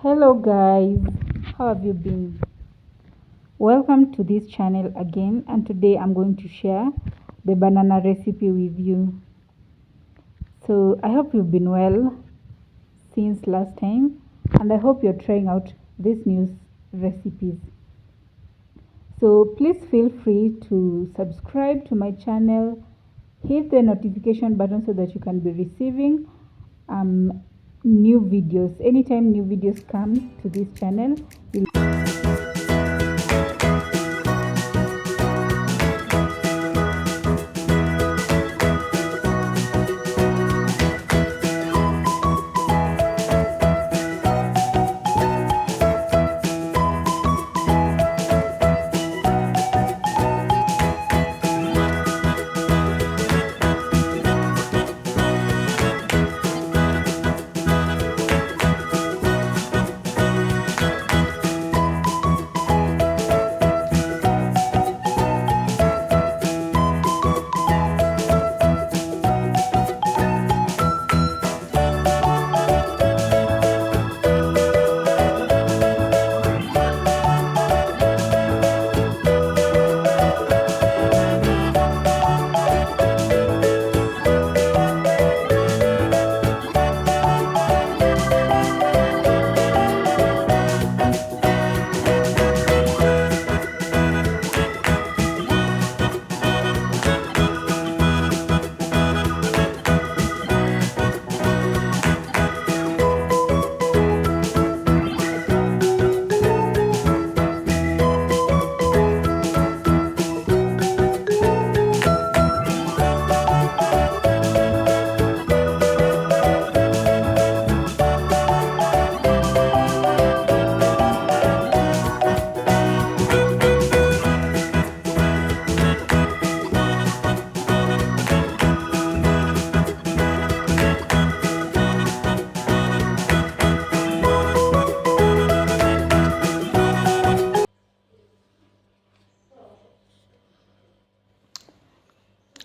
Hello guys, how have you been? Welcome to this channel again, and today I'm going to share the banana recipe with you. So I hope you've been well since last time, and I hope you're trying out these new recipes. So please feel free to subscribe to my channel, hit the notification button so that you can be receiving new videos. Anytime new videos come to this channel,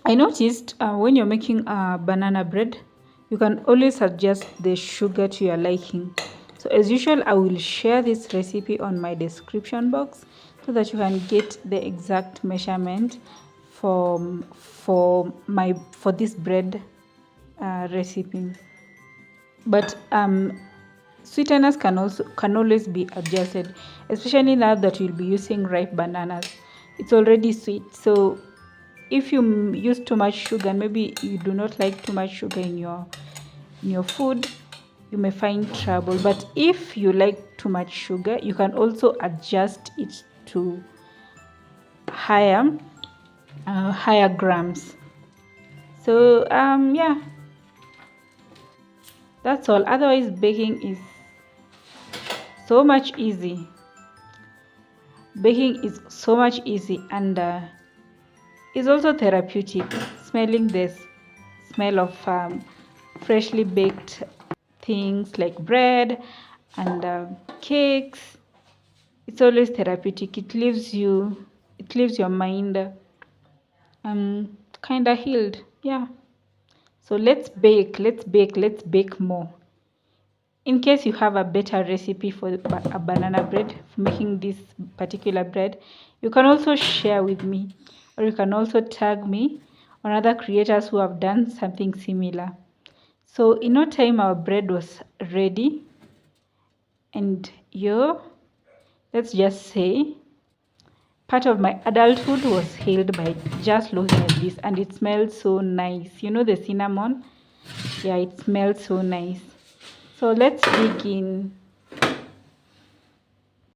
I noticed when you're making banana bread, you can always adjust the sugar to your liking. So as usual, I will share this recipe on my description box so that you can get the exact measurement for this bread recipe. But sweeteners can always be adjusted, especially now that you'll be using ripe bananas. It's already sweet, so if you use too much sugar, maybe you do not like too much sugar in your food, you may find trouble. But if you like too much sugar, you can also adjust it to higher grams. So yeah, that's all. Otherwise, baking is so much easy. Baking is so much easy, and it's also therapeutic. Smelling this smell of freshly baked things like bread and cakes, it's always therapeutic. It leaves your mind kind of healed. Yeah. So let's bake more. In case you have a better recipe for a banana bread, for making this particular bread, you can also share with me, or you can also tag me on other creators who have done something similar. So in no time our bread was ready, and let's just say part of my adulthood was healed by just looking at this, and it smells so nice. You know the cinnamon? Yeah, it smells so nice. So let's dig in.